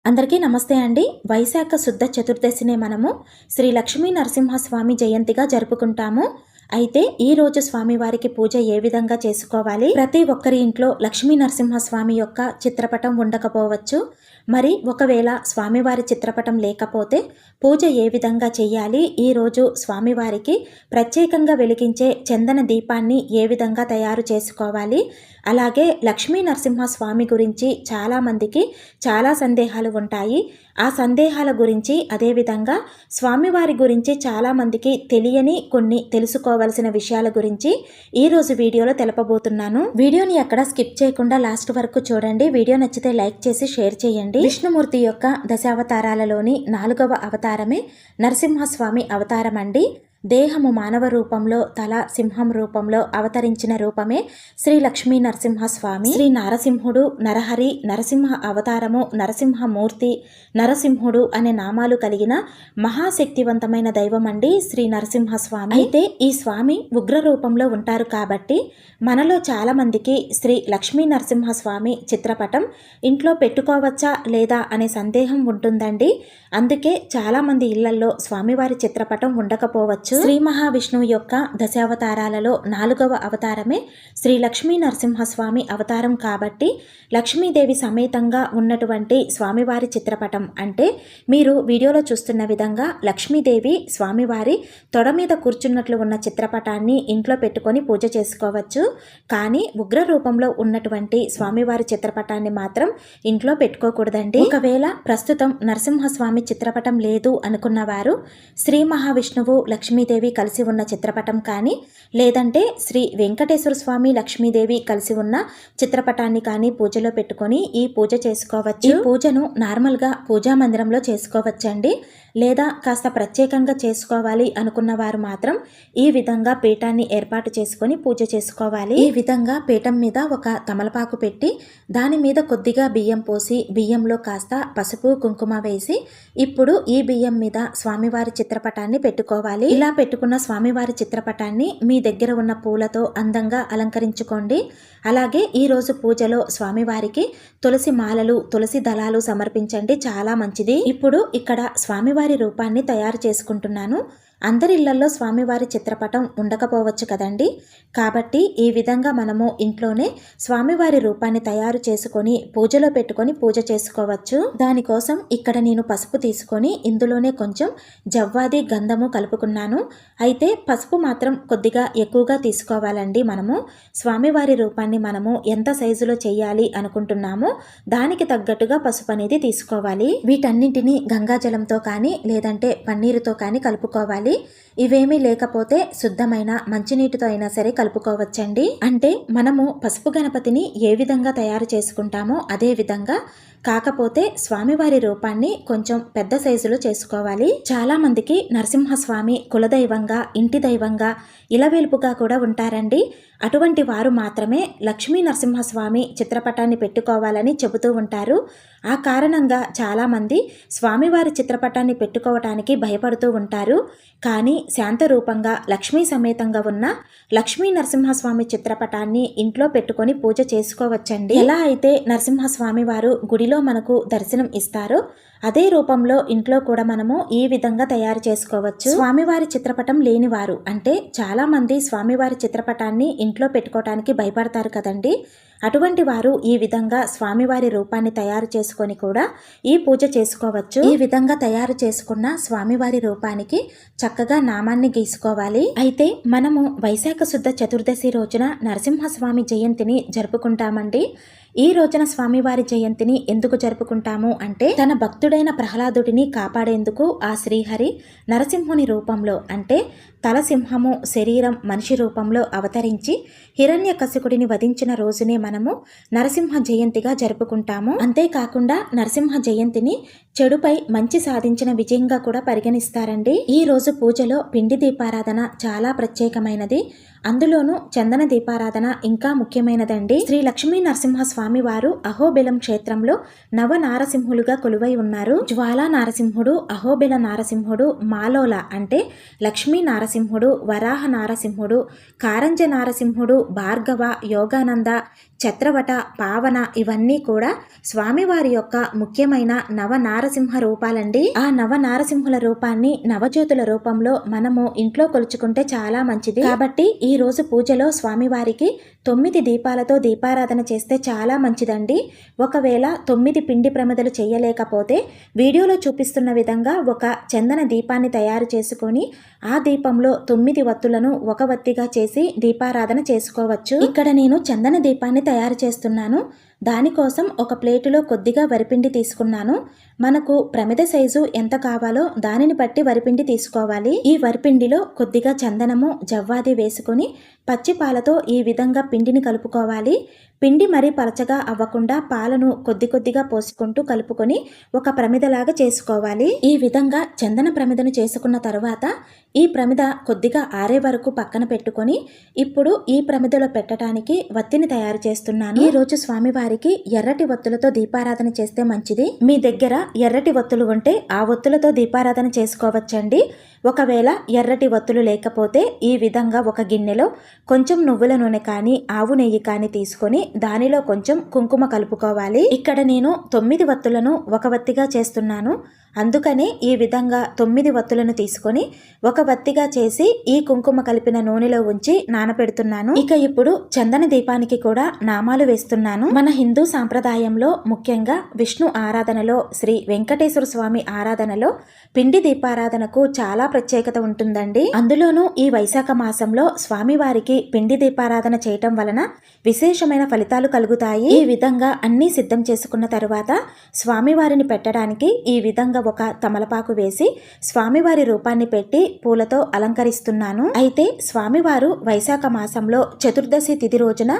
అందరికీ నమస్తే అండి. వైశాఖ శుద్ధ చతుర్దశినే మనము శ్రీ లక్ష్మీ నరసింహస్వామి జయంతిగా జరుపుకుంటాము. అయితే ఈ రోజు స్వామివారికి పూజ ఏ విధంగా చేసుకోవాలి? ప్రతి ఒక్కరి ఇంట్లో లక్ష్మీ నరసింహస్వామి యొక్క చిత్రపటం ఉండకపోవచ్చు. మరి ఒకవేళ స్వామివారి చిత్రపటం లేకపోతే పూజ ఏ విధంగా చేయాలి? ఈరోజు స్వామివారికి ప్రత్యేకంగా వెలిగించే చందన దీపాన్ని ఏ విధంగా తయారు చేసుకోవాలి? అలాగే లక్ష్మీ నరసింహస్వామి గురించి చాలామందికి చాలా సందేహాలు ఉంటాయి. ఆ సందేహాల గురించి, అదేవిధంగా స్వామివారి గురించి చాలామందికి తెలియని కొన్ని తెలుసుకోవాల్సిన విషయాల గురించి ఈరోజు వీడియోలో తెలపబోతున్నాను. వీడియోని ఎక్కడ స్కిప్ చేయకుండా లాస్ట్ వరకు చూడండి. వీడియో నచ్చితే లైక్ చేసి షేర్ చేయండి. విష్ణుమూర్తి యొక్క దశావతారాలలోని 4వ అవతారమే నరసింహస్వామి అవతారం అండి. దేహము మానవ రూపంలో, తల సింహం రూపంలో అవతరించిన రూపమే శ్రీ లక్ష్మీ నరసింహస్వామి. శ్రీ నారసింహుడు, నరహరి, నరసింహ అవతారము, నరసింహమూర్తి, నరసింహుడు అనే నామాలు కలిగిన మహాశక్తివంతమైన దైవం అండి శ్రీ నరసింహస్వామి. అయితే ఈ స్వామి ఉగ్ర రూపంలో ఉంటారు కాబట్టి మనలో చాలా మందికి శ్రీ లక్ష్మీ నరసింహస్వామి చిత్రపటం ఇంట్లో పెట్టుకోవచ్చా లేదా అనే సందేహం ఉంటుందండి. అందుకే చాలా మంది ఇళ్లలో స్వామివారి చిత్రపటం ఉండకపోవచ్చు. శ్రీ మహావిష్ణువు యొక్క దశావతారాలలో 4వ అవతారమే శ్రీ లక్ష్మీ నరసింహస్వామి అవతారం కాబట్టి లక్ష్మీదేవి సమేతంగా ఉన్నటువంటి స్వామివారి చిత్రపటం అంటే మీరు వీడియోలో చూస్తున్న విధంగా లక్ష్మీదేవి స్వామివారి తొడ మీద కూర్చున్నట్లు ఉన్న చిత్రపటాన్ని ఇంట్లో పెట్టుకొని పూజ చేసుకోవచ్చు. కానీ ఉగ్ర రూపంలో ఉన్నటువంటి స్వామివారి చిత్రపటాన్ని మాత్రం ఇంట్లో పెట్టుకోకూడదండి. ఒకవేళ ప్రస్తుతం నరసింహస్వామి చిత్రపటం లేదు అనుకున్నవారు శ్రీ మహావిష్ణువు లక్ష్మీదేవి కలిసి ఉన్న చిత్రపటం కానీ, లేదంటే శ్రీ వెంకటేశ్వర స్వామి లక్ష్మీదేవి కలిసి ఉన్న చిత్రపటాన్ని కానీ పూజలో పెట్టుకొని ఈ పూజ చేసుకోవచ్చు. ఈ పూజను నార్మల్గా పూజా మందిరంలో చేసుకోవచ్చండి. లేదా కాస్త ప్రత్యేకంగా చేసుకోవాలి అనుకున్న వారు మాత్రం ఈ విధంగా పీఠాన్ని ఏర్పాటు చేసుకొని పూజ చేసుకోవాలి. ఈ విధంగా పీఠం మీద ఒక తమలపాకు పెట్టి దాని మీద కొద్దిగా బియ్యం పోసి బియ్యంలో కాస్త పసుపు కుంకుమ వేసి ఇప్పుడు ఈ బియ్యం మీద స్వామివారి చిత్రపటాన్ని పెట్టుకోవాలి. ఇలా పెట్టుకున్న స్వామివారి చిత్రపటాన్ని మీ దగ్గర ఉన్న పూలతో అందంగా అలంకరించుకోండి. అలాగే ఈ రోజు పూజలో స్వామివారికి తులసి మాలలు, తులసి దళాలు సమర్పించండి, చాలా మంచిది. ఇప్పుడు ఇక్కడ స్వామివారి రూపాన్ని తయారు చేసుకుంటున్నాను. అందరి ఇళ్లలో స్వామివారి చిత్రపటం ఉండకపోవచ్చు కదండి. కాబట్టి ఈ విధంగా మనము ఇంట్లోనే స్వామివారి రూపాన్ని తయారు చేసుకొని పూజలో పెట్టుకొని పూజ చేసుకోవచ్చు. దానికోసం ఇక్కడ నేను పసుపు తీసుకొని ఇందులోనే కొంచెం జవ్వాది గంధము కలుపుకున్నాను. అయితే పసుపు మాత్రం కొద్దిగా ఎక్కువగా తీసుకోవాలండి. మనము స్వామివారి రూపాన్ని మనము ఎంత సైజులో చేయాలి అనుకుంటున్నామో దానికి తగ్గట్టుగా పసుపు అనేది తీసుకోవాలి. వీటన్నింటినీ గంగాజలంతో కానీ లేదంటే పన్నీరుతో కానీ కలుపుకోవాలి. ఇవేమీ లేకపోతే శుద్ధమైన మంచినీటితో అయినా సరే కలుపుకోవచ్చండి. అంటే మనము పసుపు గణపతిని ఏ విధంగా తయారు చేసుకుంటామో అదే విధంగా, కాకపోతే స్వామివారి రూపాన్ని కొంచెం పెద్ద సైజులో చేసుకోవాలి. చాలా మందికి నరసింహస్వామి కులదైవంగా, ఇంటి దైవంగా, ఇలవేల్పుగా కూడా ఉంటారండి. అటువంటి వారు మాత్రమే లక్ష్మీ నరసింహస్వామి చిత్రపటాన్ని పెట్టుకోవాలని చెబుతూ ఉంటారు. ఆ కారణంగా చాలామంది స్వామివారి చిత్రపటాన్ని పెట్టుకోవటానికి భయపడుతూ ఉంటారు. కానీ శాంతరూపంగా లక్ష్మీ సమేతంగా ఉన్న లక్ష్మీ నరసింహస్వామి చిత్రపటాన్ని ఇంట్లో పెట్టుకొని పూజ చేసుకోవచ్చండి. ఎలా అయితే నరసింహస్వామి వారు గుడిలో మనకు దర్శనం ఇస్తారో అదే రూపంలో ఇంట్లో కూడా మనము ఈ విధంగా తయారు చేసుకోవచ్చు. స్వామివారి చిత్రపటం లేనివారు అంటే చాలా మంది స్వామివారి చిత్రపటాన్ని ఇంట్లో పెట్టుకోవటానికి భయపడతారు కదండి. అటువంటి వారు ఈ విధంగా స్వామివారి రూపాన్ని తయారు చేసుకొని కూడా ఈ పూజ చేసుకోవచ్చు. ఈ విధంగా తయారు చేసుకున్న స్వామివారి రూపానికి చక్కగా నామాన్ని గీసుకోవాలి. అయితే మనము వైశాఖ శుద్ధ చతుర్దశి రోజున నరసింహస్వామి జయంతిని జరుపుకుంటామండి. ఈ రోజున స్వామివారి జయంతిని ఎందుకు జరుపుకుంటాము అంటే తన భక్తుడైన ప్రహ్లాదుడిని కాపాడేందుకు ఆ శ్రీహరి నరసింహుని రూపంలో అంటే తల సింహము, శరీరం మనిషి రూపంలో అవతరించి హిరణ్యకశిపుడిని వధించిన రోజునే మనము నరసింహ జయంతిగా జరుపుకుంటాము. అంతేకాకుండా నరసింహ జయంతిని చెడుపై మంచి సాధించిన విజయంగా కూడా పరిగణిస్తారండి. ఈ రోజు పూజలో పిండి దీపారాధన చాలా ప్రత్యేకమైనది. అందులోనూ చందన దీపారాధన ఇంకా ముఖ్యమైనదండి. శ్రీ లక్ష్మీ నరసింహస్వామి వారు అహోబిలం క్షేత్రంలో నవ నారసింహులుగా కొలువై ఉన్నారు. జ్వాలా నారసింహుడు, అహోబిల నారసింహుడు, మాలోల అంటే లక్ష్మీ నారసింహుడు, వరాహ నారసింహుడు, కారంజ నారసింహుడు, భార్గవ, యోగానంద, ఛత్రవట, పావన ఇవన్నీ కూడా స్వామివారి యొక్క ముఖ్యమైన నవనారసింహ రూపాలండి. ఆ నవనారసింహుల రూపాన్ని నవజ్యోతుల రూపంలో మనము ఇంట్లో కొలుచుకుంటే చాలా మంచిది. కాబట్టి ఈ రోజు పూజలో స్వామివారికి 9 దీపాలతో దీపారాధన చేస్తే చాలా మంచిదండి. ఒకవేళ 9 పిండి ప్రమిదలు చేయలేకపోతే వీడియోలో చూపిస్తున్న విధంగా ఒక చందన దీపాన్ని తయారు చేసుకొని ఆ దీపంలో 9 వత్తులను ఒక వత్తిగా చేసి దీపారాధన చేసుకోవచ్చు. ఇక్కడ నేను చందన దీపాన్ని తయారు చేస్తున్నాను. దానికోసం ఒక ప్లేటులో కొద్దిగా వరిపిండి తీసుకున్నాను. మనకు ప్రమిద సైజు ఎంత కావాలో దానిని బట్టి వరిపిండి తీసుకోవాలి. ఈ వరిపిండిలో కొద్దిగా చందనము, జవ్వాది వేసుకొని పచ్చి పాలతో ఈ విధంగా పిండిని కలుపుకోవాలి. పిండి మరీ పలచగా అవ్వకుండా పాలను కొద్ది కొద్దిగా పోసుకుంటూ కలుపుకొని ఒక ప్రమిదలాగా చేసుకోవాలి. ఈ విధంగా చందన ప్రమిదను చేసుకున్న తర్వాత ఈ ప్రమిద కొద్దిగా ఆరే వరకు పక్కన పెట్టుకొని ఇప్పుడు ఈ ప్రమిదలో పెట్టడానికి వత్తిని తయారు చేస్తున్నాను. ఈ రోజు స్వామివారికి ఎర్రటి వత్తులతో దీపారాధన చేస్తే మంచిది. మీ దగ్గర ఎర్రటి వత్తులు ఉంటే ఆ వత్తులతో దీపారాధన చేసుకోవచ్చండి. ఒకవేళ ఎర్రటి వత్తులు లేకపోతే ఈ విధంగా ఒక గిన్నెలో కొంచెం నువ్వుల నూనె కానీ ఆవు నెయ్యి కానీ తీసుకొని దానిలో కొంచెం కుంకుమ కలుపుకోవాలి. ఇక్కడ నేను 9 వత్తులను ఒక వత్తిగా చేస్తున్నాను. అందుకనే ఈ విధంగా 9 వత్తులను తీసుకొని ఒక వత్తిగా చేసి ఈ కుంకుమ కలిపిన నూనెలో ఉంచి నానపెడుతున్నాను. ఇక ఇప్పుడు చందన దీపానికి కూడా నామాలు వేస్తున్నాను. మన హిందూ సాంప్రదాయంలో ముఖ్యంగా విష్ణు ఆరాధనలో, శ్రీ వెంకటేశ్వర స్వామి ఆరాధనలో పిండి దీపారాధనకు చాలా ప్రత్యేకత ఉంటుందండి. అందులోనూ ఈ వైశాఖ మాసంలో స్వామివారికి పిండి దీపారాధన చేయటం వలన విశేషమైన ఫలితాలు కలుగుతాయి. ఈ విధంగా అన్నీ సిద్ధం చేసుకున్న తరువాత స్వామివారిని పెట్టడానికి ఈ విధంగా ఒక తమలపాకు వేసి స్వామివారి రూపాన్ని పెట్టి పూలతో అలంకరిస్తున్నాను. అయితే స్వామివారు వైశాఖ మాసంలో చతుర్దశి తిథి రోజున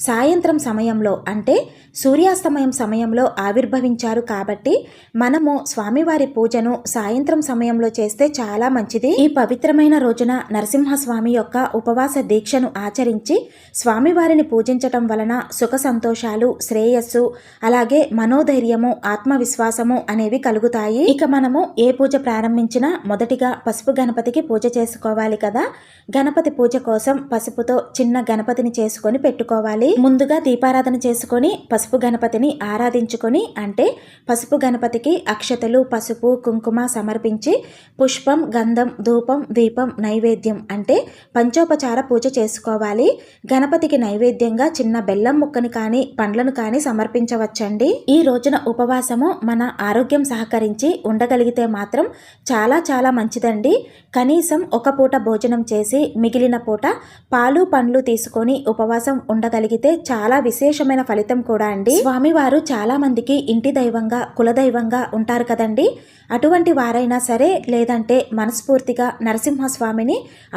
సాయంత్రం సమయంలో అంటే సూర్యాస్తమయం సమయంలో ఆవిర్భవించారు కాబట్టి మనము స్వామివారి పూజను సాయంత్రం సమయంలో చేస్తే చాలా మంచిది. ఈ పవిత్రమైన రోజున నరసింహస్వామి యొక్క ఉపవాస దీక్షను ఆచరించి స్వామివారిని పూజించటం వలన సుఖ సంతోషాలు, శ్రేయస్సు, అలాగే మనోధైర్యము, ఆత్మవిశ్వాసము అనేవి కలుగుతాయి. ఇక మనము ఏ పూజ ప్రారంభించినా మొదటిగా పసుపు గణపతికి పూజ చేసుకోవాలి కదా. గణపతి పూజ కోసం పసుపుతో చిన్న గణపతిని చేసుకొని పెట్టుకోవాలి. ముందుగా దీపారాధన చేసుకొని పసుపు గణపతిని ఆరాధించుకొని అంటే పసుపు గణపతికి అక్షతలు, పసుపు, కుంకుమ సమర్పించి పుష్పం, గంధం, ధూపం, దీపం, నైవేద్యం అంటే పంచోపచార పూజ చేసుకోవాలి. గణపతికి నైవేద్యంగా చిన్న బెల్లం ముక్కని కానీ పండ్లను కానీ సమర్పించవచ్చండి. ఈ రోజున ఉపవాసము మన ఆరోగ్యం సహకరించి ఉండగలిగితే మాత్రం చాలా చాలా మంచిదండి. కనీసం ఒక పూట భోజనం చేసి మిగిలిన పూట పాలు పండ్లు తీసుకొని ఉపవాసం ఉండగలిగితే చాలా విశేషమైన ఫలితం కూడా అండి. స్వామివారు చాలా మందికి ఇంటి దైవంగా, కులదైవంగా ఉంటారు కదండి. అటువంటి వారైనా సరే లేదంటే మనస్ఫూర్తిగా నరసింహస్వామిని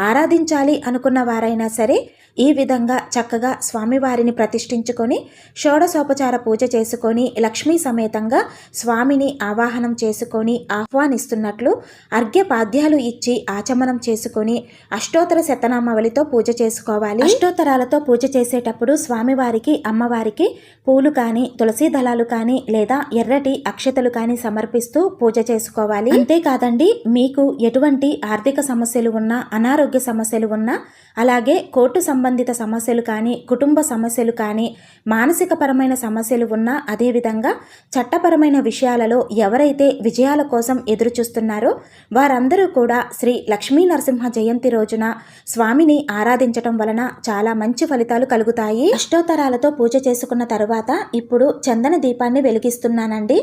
ఆరాధించాలి అనుకున్న వారైనా సరే ఈ విధంగా చక్కగా స్వామివారిని ప్రతిష్ఠించుకొని షోడశోపచార పూజ చేసుకొని లక్ష్మీ సమేతంగా స్వామిని ఆవాహనం చేసుకొని ఆహ్వానిస్తున్నట్లు అర్ఘ్యపాద్యాలు ఇచ్చి ఆచమనం చేసుకొని అష్టోత్తర శతనామావళితో పూజ చేసుకోవాలి. అష్టోత్తరాలతో పూజ చేసేటప్పుడు స్వామివారికి, అమ్మవారికి పూలు కానీ, తులసి దళాలు కానీ లేదా ఎర్రటి అక్షతలు కానీ సమర్పిస్తూ పూజ చేసుకోవాలి. అంతేకాదండి, మీకు ఎటువంటి ఆర్థిక సమస్యలు ఉన్నా, అనారోగ్య సమస్యలు ఉన్నా, అలాగే కోర్టు సంబంధిత సమస్యలు కానీ, కుటుంబ సమస్యలు కానీ, మానసిక పరమైన సమస్యలు ఉన్నా, అదేవిధంగా చట్టపరమైన విషయాలలో ఎవరైతే విజయాల కోసం ఎదురు చూస్తున్నారో వారందరూ కూడా శ్రీ లక్ష్మీ నరసింహ జయంతి రోజున స్వామిని ఆరాధించటం వలన చాలా మంచి ఫలితాలు కలుగుతాయి. అష్టోత్తరాలతో పూజ చేసుకున్న తరువాత ఇప్పుడు చందన దీపాన్ని వెలిగిస్తున్నానండి.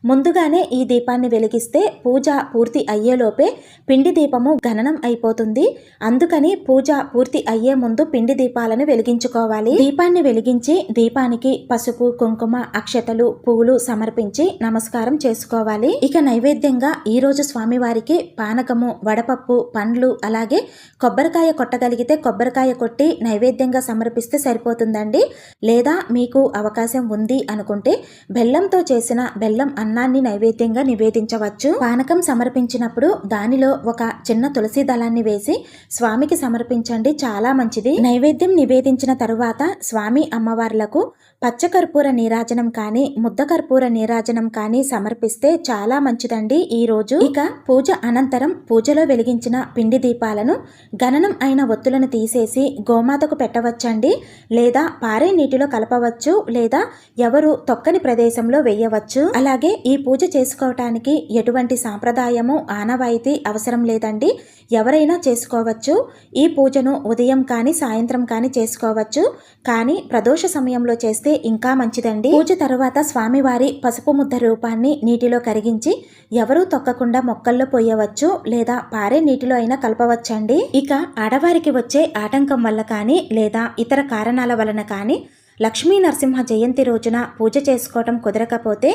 ముందుగానే ఈ దీపాన్ని వెలిగిస్తే పూజ పూర్తి అయ్యేలోపే పిండి దీపము గణనం అయిపోతుంది. అందుకని పూజ పూర్తి అయ్యే ముందు పిండి దీపాలను వెలిగించుకోవాలి. దీపాన్ని వెలిగించి దీపానికి పసుపు, కుంకుమ, అక్షతలు, పూలు సమర్పించి నమస్కారం చేసుకోవాలి. ఇక నైవేద్యంగా ఈ రోజు స్వామివారికి పానకము, వడపప్పు, పండ్లు, అలాగే కొబ్బరికాయ కొట్టగలిగితే కొబ్బరికాయ కొట్టి నైవేద్యంగా సమర్పిస్తే సరిపోతుందండి. లేదా మీకు అవకాశం ఉంది అనుకుంటే బెల్లంతో చేసిన బెల్లం అన్నాన్ని నైవేద్యంగా నివేదించవచ్చు. పానకం సమర్పించినప్పుడు దానిలో ఒక చిన్న తులసి దళాన్ని వేసి స్వామికి సమర్పించండి, చాలా మంచిది. నైవేద్యం నివేదించిన తరువాత స్వామి అమ్మవార్లకు పచ్చకర్పూర నీరాజనం కానీ, ముద్ద కర్పూర నీరాజనం కానీ సమర్పిస్తే చాలా మంచిది. మంచిదండి ఈ రోజు. ఇక పూజ అనంతరం పూజలో వెలిగించిన పిండి దీపాలను గణనం అయిన ఒత్తులను తీసేసి గోమాతకు పెట్టవచ్చండి, లేదా పారే నీటిలో కలపవచ్చు, లేదా ఎవరు తొక్కని ప్రదేశంలో వేయవచ్చు. అలాగే ఈ పూజ చేసుకోవటానికి ఎటువంటి సాంప్రదాయము ఆనవాయితీ అవసరం లేదండి, ఎవరైనా చేసుకోవచ్చు. ఈ పూజను ఉదయం కానీ సాయంత్రం కానీ చేసుకోవచ్చు, కానీ ప్రదోష సమయంలో చేస్తే ఇంకా మంచిదండి. పూజ తరువాత స్వామివారి పసుపు ముద్ద రూపాన్ని నీటిలో కరిగించి ఎవరూ తొక్కకుండా మొక్కల్లో పోయవచ్చు, లేదా పారే నీటిలో అయినా కలపవచ్చండి. ఇక ఆడవారికి వచ్చే ఆటంకం వల్ల కానీ లేదా ఇతర కారణాల వలన కానీ లక్ష్మీ నరసింహ జయంతి రోజున పూజ చేసుకోవటం కుదరకపోతే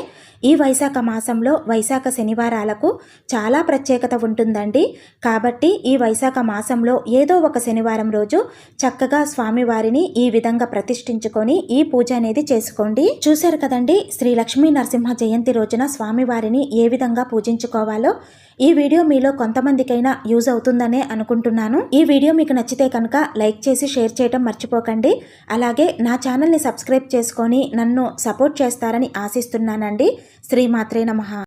ఈ వైశాఖ మాసంలో వైశాఖ శనివారాలకు చాలా ప్రత్యేకత ఉంటుందండి. కాబట్టి ఈ వైశాఖ మాసంలో ఏదో ఒక శనివారం రోజు చక్కగా స్వామివారిని ఈ విధంగా ప్రతిష్ఠించుకొని ఈ పూజ అనేది చేసుకోండి. చూశారు కదండి, శ్రీ లక్ష్మీ నరసింహ జయంతి రోజున స్వామివారిని ఏ విధంగా పూజించుకోవాలో. ఈ వీడియో మీలో కొంతమందికైనా యూజ్ అవుతుందనే అనుకుంటున్నాను. ఈ వీడియో మీకు నచ్చితే కనుక లైక్ చేసి షేర్ చేయడం మర్చిపోకండి. అలాగే నా ఛానల్ని సబ్స్క్రైబ్ చేసుకొని నన్ను సపోర్ట్ చేస్తారని ఆశిస్తున్నానండి. శ్రీమాత్రే నమః.